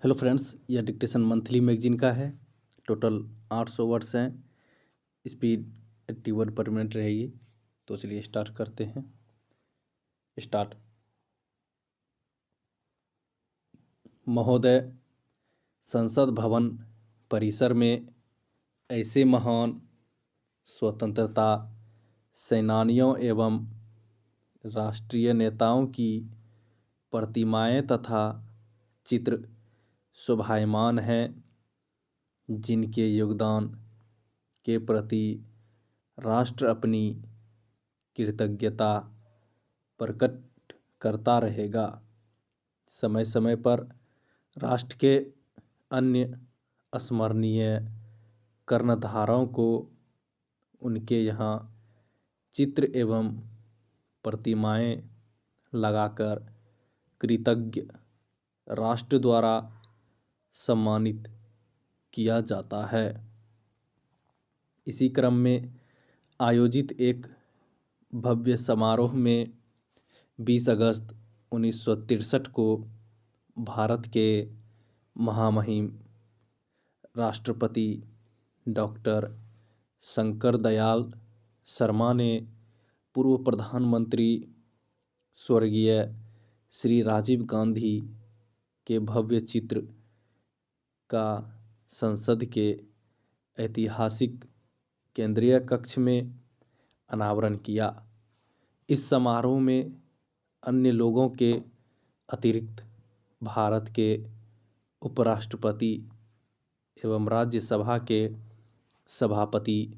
Hello friends, यह dictation monthly magazine का है। टोटल 800 वर्ड्स हैं। स्पीड 80 वर्ड पर मिनट रहेगी। तो चलिए स्टार्ट करते हैं। स्टार्ट। महोदय, संसद भवन परिसर में ऐसे महान स्वतंत्रता सेनानियों एवं राष्ट्रीय नेताओं की प्रतिमाएं तथा चित्र शोभायमान हैं, जिनके योगदान के प्रति राष्ट्र अपनी कृतज्ञता प्रकट करता रहेगा। समय समय पर राष्ट्र के अन्य स्मरणीय कर्णधारों को उनके यहाँ चित्र एवं प्रतिमाएं लगाकर कृतज्ञ राष्ट्र द्वारा सम्मानित किया जाता है। इसी क्रम में आयोजित एक भव्य समारोह में 20 अगस्त 1963 को भारत के महामहिम राष्ट्रपति डॉक्टर शंकर दयाल शर्मा ने पूर्व प्रधानमंत्री स्वर्गीय श्री राजीव गांधी के भव्य चित्र का संसद के ऐतिहासिक केंद्रीय कक्ष में अनावरण किया। इस समारोह में अन्य लोगों के अतिरिक्त भारत के उपराष्ट्रपति एवं राज्यसभा के सभापति,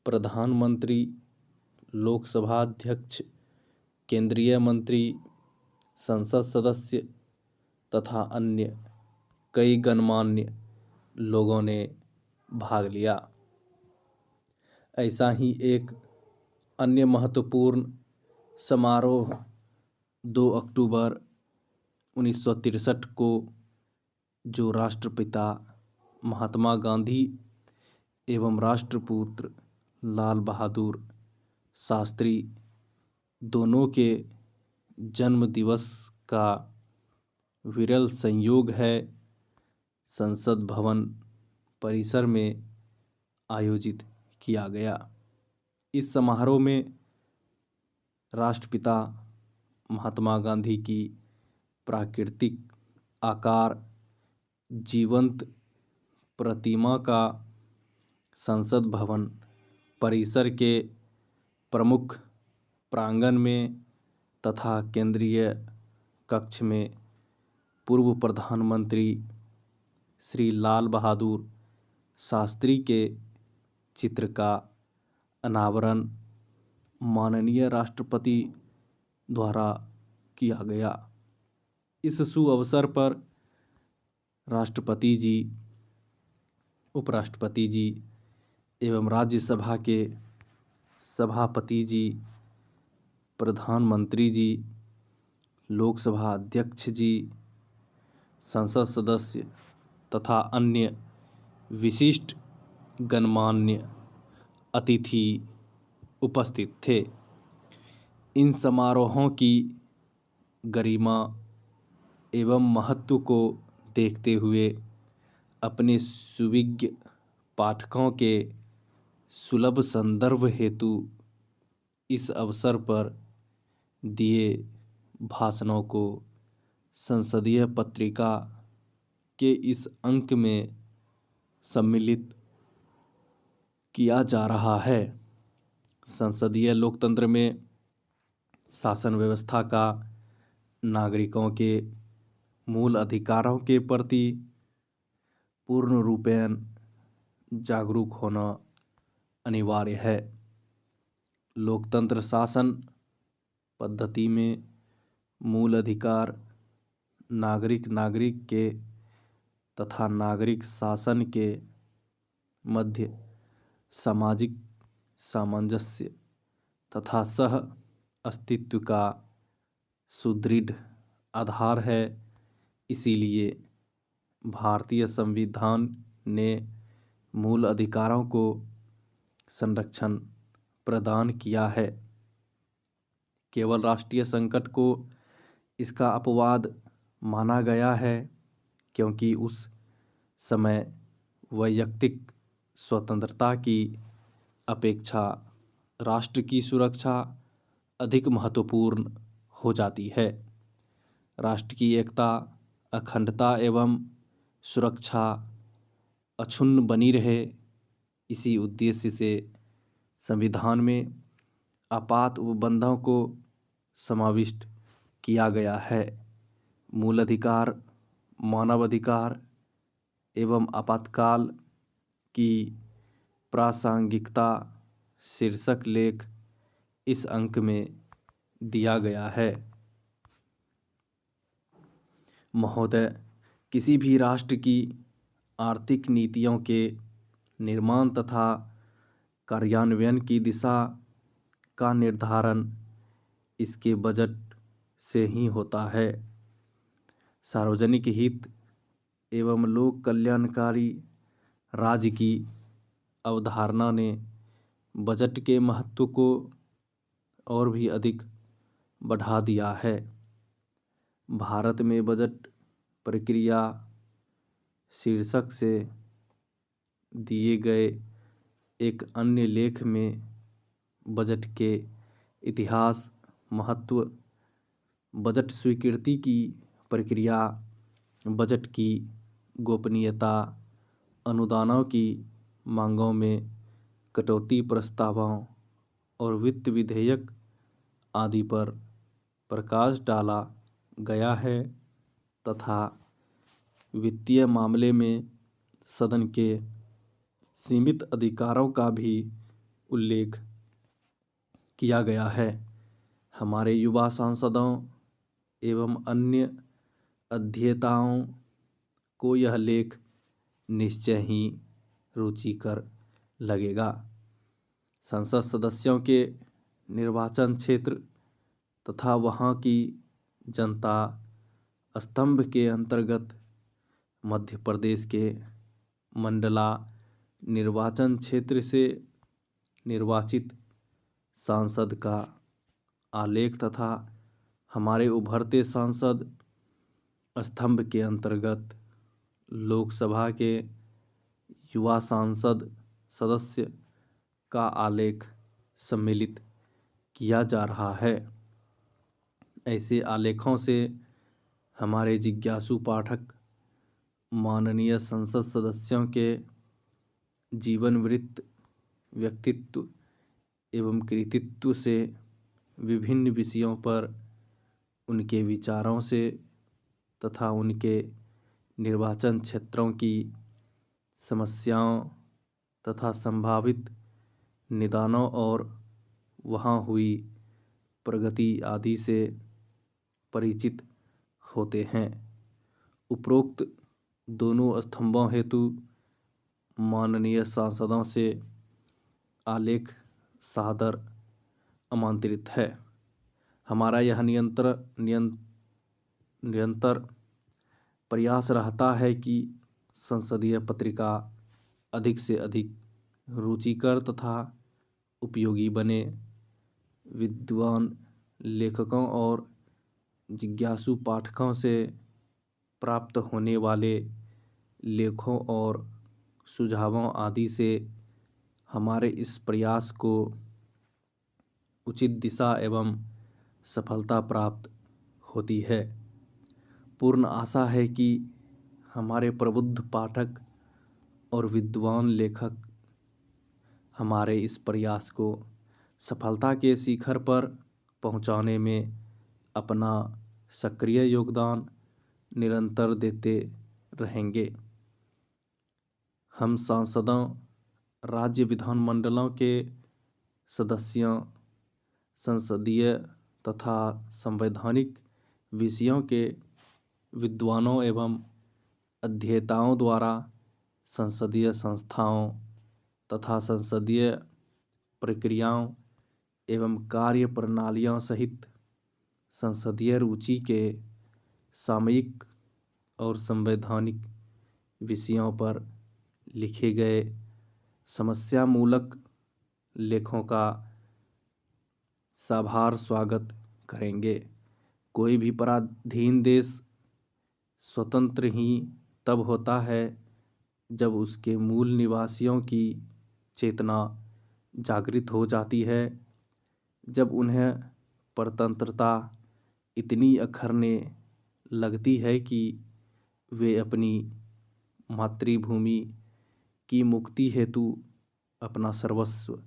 प्रधानमंत्री, लोकसभा अध्यक्ष, केंद्रीय मंत्री, संसद सदस्य तथा अन्य कई गणमान्य लोगों ने भाग लिया। ऐसा ही एक अन्य महत्वपूर्ण समारोह 2 अक्टूबर 1963 को, जो राष्ट्रपिता महात्मा गांधी एवं राष्ट्रपुत्र लाल बहादुर शास्त्री दोनों के जन्म दिवस का विरल संयोग है, संसद भवन परिसर में आयोजित किया गया। इस समारोह में राष्ट्रपिता महात्मा गांधी की प्राकृतिक आकार जीवंत प्रतिमा का संसद भवन परिसर के प्रमुख प्रांगण में तथा केंद्रीय कक्ष में पूर्व प्रधानमंत्री श्री लाल बहादुर शास्त्री के चित्र का अनावरण माननीय राष्ट्रपति द्वारा किया गया। इस शुभ अवसर पर राष्ट्रपति जी, उपराष्ट्रपति जी एवं राज्यसभा के सभापति जी, प्रधानमंत्री जी, लोकसभा अध्यक्ष जी, संसद सदस्य तथा अन्य विशिष्ट गणमान्य अतिथि उपस्थित थे। इन समारोहों की गरिमा एवं महत्व को देखते हुए अपने सुविज्ञ पाठकों के सुलभ संदर्भ हेतु इस अवसर पर दिए भाषणों को संसदीय पत्रिका के इस अंक में सम्मिलित किया जा रहा है। संसदीय लोकतंत्र में शासन व्यवस्था का नागरिकों के मूल अधिकारों के प्रति पूर्ण रूपेण जागरूक होना अनिवार्य है। लोकतंत्र शासन पद्धति में मूल अधिकार नागरिक के तथा नागरिक शासन के मध्य सामाजिक सामंजस्य तथा सह अस्तित्व का सुदृढ़ आधार है। इसीलिए भारतीय संविधान ने मूल अधिकारों को संरक्षण प्रदान किया है। केवल राष्ट्रीय संकट को इसका अपवाद माना गया है क्योंकि उस समय वैयक्तिक स्वतंत्रता की अपेक्षा राष्ट्र की सुरक्षा अधिक महत्वपूर्ण हो जाती है। राष्ट्र की एकता, अखंडता एवं सुरक्षा अक्षुण्ण बनी रहे, इसी उद्देश्य से संविधान में आपात उपबंधों को समाविष्ट किया गया है। मूल अधिकार, मानवाधिकार एवं आपातकाल की प्रासंगिकता शीर्षक लेख इस अंक में दिया गया है। महोदय, किसी भी राष्ट्र की आर्थिक नीतियों के निर्माण तथा कार्यान्वयन की दिशा का निर्धारण इसके बजट से ही होता है। सार्वजनिक हित एवं लोक कल्याणकारी राज्य की अवधारणा ने बजट के महत्व को और भी अधिक बढ़ा दिया है। भारत में बजट प्रक्रिया शीर्षक से दिए गए एक अन्य लेख में बजट के इतिहास, महत्व, बजट स्वीकृति की प्रक्रिया, बजट की गोपनीयता, अनुदानों की मांगों में कटौती प्रस्तावों और वित्त विधेयक आदि पर प्रकाश डाला गया है तथा वित्तीय मामले में सदन के सीमित अधिकारों का भी उल्लेख किया गया है। हमारे युवा सांसदों एवं अन्य अध्येताओं को यह लेख निश्चय ही रुचिकर लगेगा। संसद सदस्यों के निर्वाचन क्षेत्र तथा वहाँ की जनता स्तंभ के अंतर्गत मध्य प्रदेश के मंडला निर्वाचन क्षेत्र से निर्वाचित सांसद का आलेख तथा हमारे उभरते सांसद स्तंभ के अंतर्गत लोकसभा के युवा सांसद सदस्य का आलेख सम्मिलित किया जा रहा है। ऐसे आलेखों से हमारे जिज्ञासु पाठक माननीय संसद सदस्यों के जीवन वृत्त, व्यक्तित्व एवं कृतित्व से विभिन्न विषयों पर उनके विचारों से तथा उनके निर्वाचन क्षेत्रों की समस्याओं तथा संभावित निदानों और वहाँ हुई प्रगति आदि से परिचित होते हैं। उपरोक्त दोनों स्तंभों हेतु माननीय सांसदों से आलेख सादर आमंत्रित है। हमारा यह निरंतर प्रयास रहता है कि संसदीय पत्रिका अधिक से अधिक रुचिकर तथा उपयोगी बने। विद्वान लेखकों और जिज्ञासु पाठकों से प्राप्त होने वाले लेखों और सुझावों आदि से हमारे इस प्रयास को उचित दिशा एवं सफलता प्राप्त होती है। पूर्ण आशा है कि हमारे प्रबुद्ध पाठक और विद्वान लेखक हमारे इस प्रयास को सफलता के शिखर पर पहुंचाने में अपना सक्रिय योगदान निरंतर देते रहेंगे। हम सांसदों, राज्य विधानमंडलों के सदस्यों, संसदीय तथा संवैधानिक विषयों के विद्वानों एवं अध्येताओं द्वारा संसदीय संस्थाओं तथा संसदीय प्रक्रियाओं एवं कार्य प्रणालियों सहित संसदीय रुचि के सामयिक और संवैधानिक विषयों पर लिखे गए समस्यामूलक लेखों का साभार स्वागत करेंगे। कोई भी पराधीन देश स्वतंत्र ही तब होता है जब उसके मूल निवासियों की चेतना जागृत हो जाती है, जब उन्हें परतंत्रता इतनी अखरने लगती है कि वे अपनी मातृभूमि की मुक्ति हेतु अपना सर्वस्व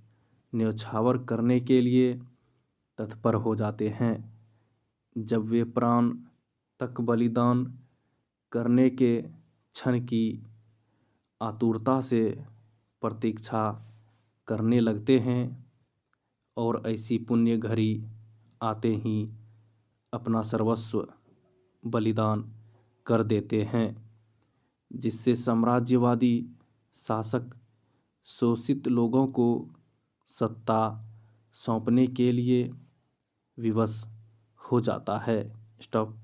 न्यौछावर करने के लिए तत्पर हो जाते हैं। जब वे प्राण तक बलिदान करने के क्षण की आतुरता से प्रतीक्षा करने लगते हैं और ऐसी पुण्य घड़ी आते ही अपना सर्वस्व बलिदान कर देते हैं, जिससे साम्राज्यवादी शासक शोषित लोगों को सत्ता सौंपने के लिए विवश हो जाता है। स्टॉप।